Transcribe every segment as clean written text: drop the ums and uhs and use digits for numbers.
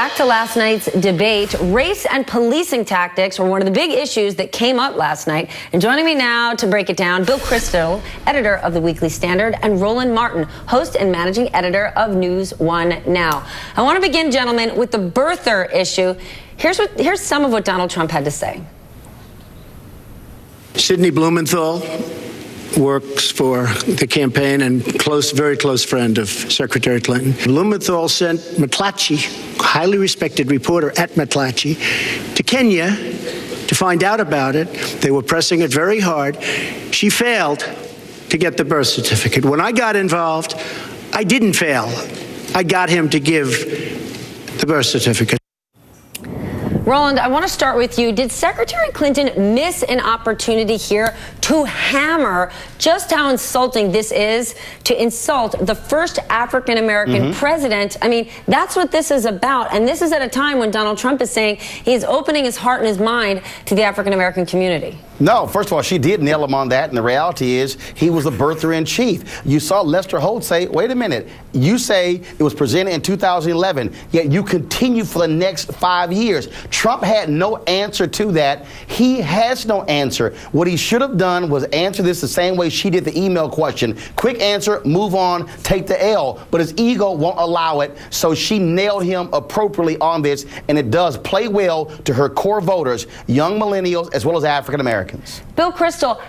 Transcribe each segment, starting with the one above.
back to last night's debate. Race and policing tactics were one of the big issues that came up last night. And joining me now to break it down, Bill Kristol, editor of the Weekly Standard, and Roland Martin, host and managing editor of NewsOne Now. I want to begin, gentlemen, with the birther issue. Here's some of what Donald Trump had to say. Sidney Blumenthal works for the campaign and very close friend of Secretary Clinton. Blumenthal sent McClatchy, highly respected reporter at McClatchy, to Kenya to find out about it. They were pressing it very hard. She failed to get the birth certificate. When I got involved, I didn't fail. I got him to give the birth certificate. Roland, I want to start with you. Did Secretary Clinton miss an opportunity here to hammer just how insulting this is, to insult the first African-American president? I mean, that's what this is about. And this is at a time when Donald Trump is saying he's opening his heart and his mind to the African-American community. No, first of all, she did nail him on that, and the reality is he was the birther-in-chief. You saw Lester Holt say, wait a minute, you say it was presented in 2011, yet you continue for the next 5 years. Trump had no answer to that. He has no answer. What he should have done was answer this the same way she did the email question. Quick answer, move on, take the L. But his ego won't allow it, so she nailed him appropriately on this, and it does play well to her core voters, young millennials as well as African-Americans. Bill Kristol,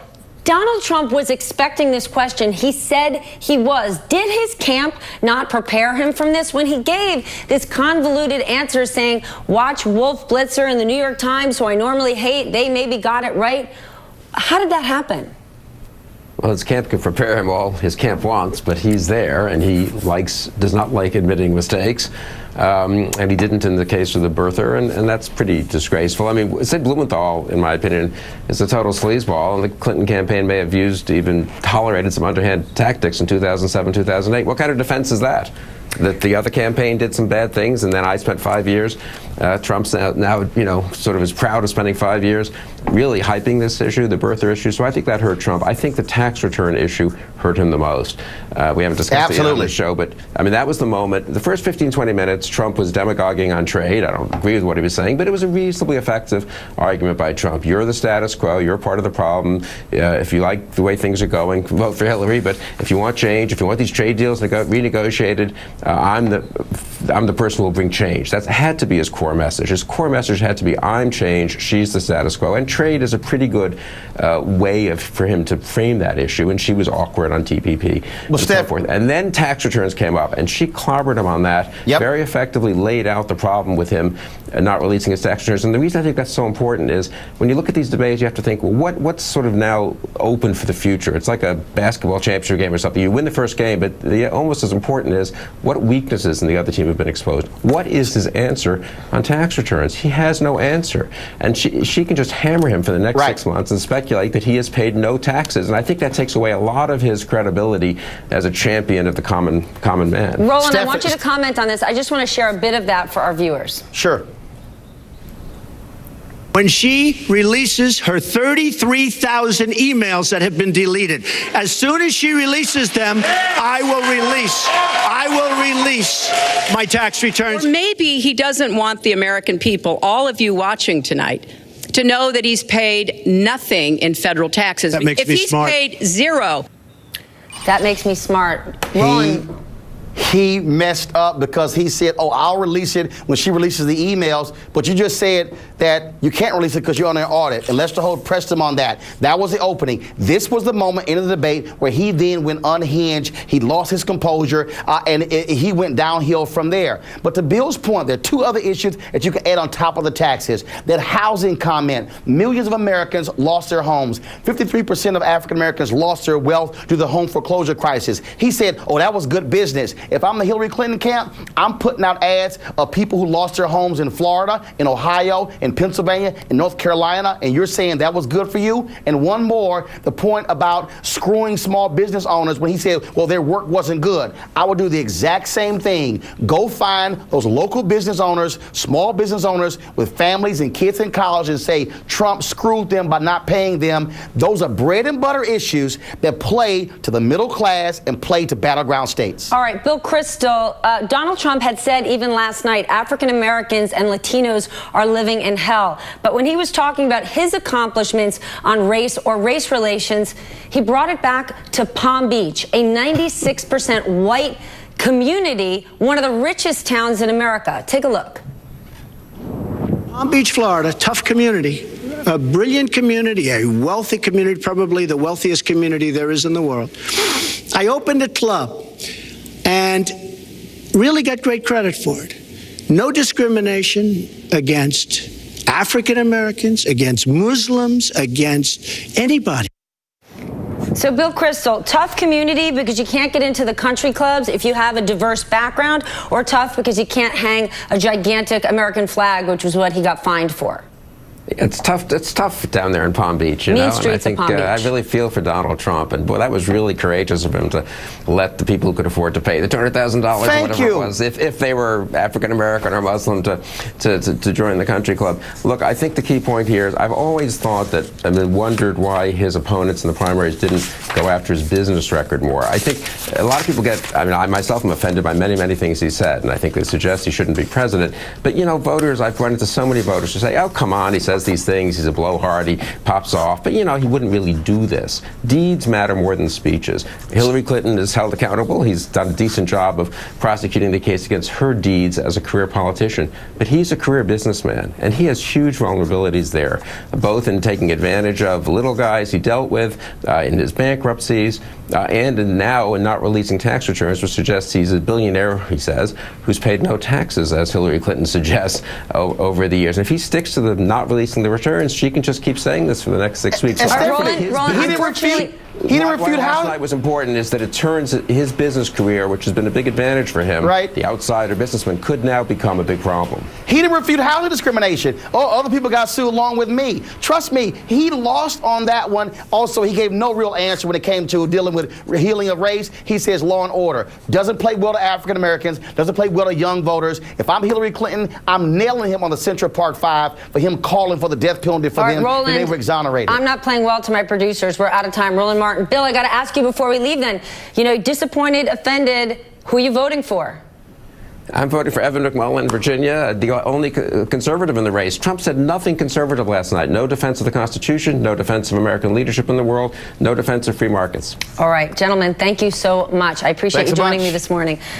Donald Trump was expecting this question. He said he was. Did his camp not prepare him from this when he gave this convoluted answer saying, watch Wolf Blitzer in the New York Times, who I normally hate, they maybe got it right? How did that happen? Well, his camp can prepare him all his camp wants, but he's there, and he does not like admitting mistakes. And he didn't in the case of the birther, and that's pretty disgraceful. I mean, Sid Blumenthal, in my opinion, is a total sleazeball, and the Clinton campaign may have even tolerated some underhand tactics in 2007, 2008. What kind of defense is that? That the other campaign did some bad things, and then I spent 5 years. Trump's now, sort of is proud of spending 5 years really hyping this issue, the birther issue. So I think that hurt Trump. I think the tax return issue hurt him the most. We haven't discussed it yet on the show, but I mean, that was the moment. The first 15, 20 minutes, Trump was demagoguing on trade. I don't agree with what he was saying, but it was a reasonably effective argument by Trump. You're the status quo. You're part of the problem. If you like the way things are going, vote for Hillary. But if you want change, if you want these trade deals renegotiated, I'm the person who will bring change. That had to be his core message. His core message had to be, I'm change, she's the status quo. And trade is a pretty good way for him to frame that issue. And she was awkward on TPP and so forth. And then tax returns came up, and she clobbered him on that. Very effectively laid out the problem with him not releasing his tax returns. And the reason I think that's so important is when you look at these debates, you have to think, well, what's sort of now open for the future? It's like a basketball championship game or something. You win the first game, but almost as important is what weaknesses in the other team have been exposed. What is his answer on tax returns? He has no answer. And she can just hammer him for the next 6 months and speculate that he has paid no taxes. And I think that takes away a lot of his credibility as a champion of the common man. Roland, I want you to comment on this. I just want to share a bit of that for our viewers. Sure. When she releases her 33,000 emails that have been deleted, as soon as she releases them, I will release my tax returns. Or maybe he doesn't want the American people, all of you watching tonight, to know that he's paid nothing in federal taxes. That makes me smart. If he's paid zero. That makes me smart. Roland. He messed up because he said, oh, I'll release it when she releases the emails, but you just said that you can't release it because you're on an audit, and Lester Holt pressed him on that. That was the opening. This was the moment in the debate where he then went unhinged, he lost his composure, and he went downhill from there. But to Bill's point, there are two other issues that you can add on top of the taxes. That housing comment, millions of Americans lost their homes. 53% of African Americans lost their wealth due to the home foreclosure crisis. He said, oh, that was good business. If I'm the Hillary Clinton camp, I'm putting out ads of people who lost their homes in Florida, in Ohio, in Pennsylvania, in North Carolina, and you're saying that was good for you? And one more, the point about screwing small business owners when he said, well, their work wasn't good. I would do the exact same thing. Go find those local business owners, small business owners with families and kids in college and say, Trump screwed them by not paying them. Those are bread and butter issues that play to the middle class and play to battleground states. All right, Bill Bill Kristol, Donald Trump had said even last night, African Americans and Latinos are living in hell. But when he was talking about his accomplishments on race or race relations, he brought it back to Palm Beach, a 96% white community, one of the richest towns in America. Take a look. Palm Beach, Florida, tough community, a brilliant community, a wealthy community, probably the wealthiest community there is in the world. I opened a club and really got great credit for it. No discrimination against African Americans, against Muslims, against anybody. So, Bill Kristol, tough community because you can't get into the country clubs if you have a diverse background, or tough because you can't hang a gigantic American flag, which was what he got fined for? It's tough. It's tough down there in Palm Beach, you know. Mean streets and I think of Palm Beach. I really feel for Donald Trump, and boy, that was really courageous of him to let the people who could afford to pay the $200,000 or whatever it was, if they were African American or Muslim, to join the country club. Look, I think the key point here is I've always thought that and wondered why his opponents in the primaries didn't go after his business record more. I think a lot of people get. I mean, I myself am offended by many things he said, and I think they suggest he shouldn't be president. But you know, voters, I've run into so many voters who say, "Oh, come on, he says these things. He's a blowhard. He pops off." But you know, he wouldn't really do this. Deeds matter more than speeches. Hillary Clinton is held accountable. He's done a decent job of prosecuting the case against her deeds as a career politician. But he's a career businessman, and he has huge vulnerabilities there, both in taking advantage of little guys he dealt with in his bankruptcies, and now in not releasing tax returns, which suggests he's a billionaire, he says, who's paid no taxes, as Hillary Clinton suggests, over the years. And if he sticks to the not releasing the returns, she can just keep saying this for the next 6 weeks. Roland, He didn't refute how how last night was important is that it turns his business career, which has been a big advantage for him, right. The outsider businessman, could now become a big problem. He didn't refute housing discrimination. Oh, other people got sued along with me. Trust me, he lost on that one. Also, he gave no real answer when it came to dealing with healing of race. He says law and order. Doesn't play well to African Americans, doesn't play well to young voters. If I'm Hillary Clinton, I'm nailing him on the Central Park 5 for him calling for the death penalty for them, Roland, and they were exonerated. I'm not playing well to my producers. We're out of time. Roland Martin. Bill, I got to ask you before we leave then, you know, disappointed, offended, who are you voting for? I'm voting for Evan McMullin, Virginia, the only conservative in the race. Trump said nothing conservative last night. No defense of the Constitution, no defense of American leadership in the world, no defense of free markets. All right, gentlemen, thank you so much. I appreciate you joining me this morning.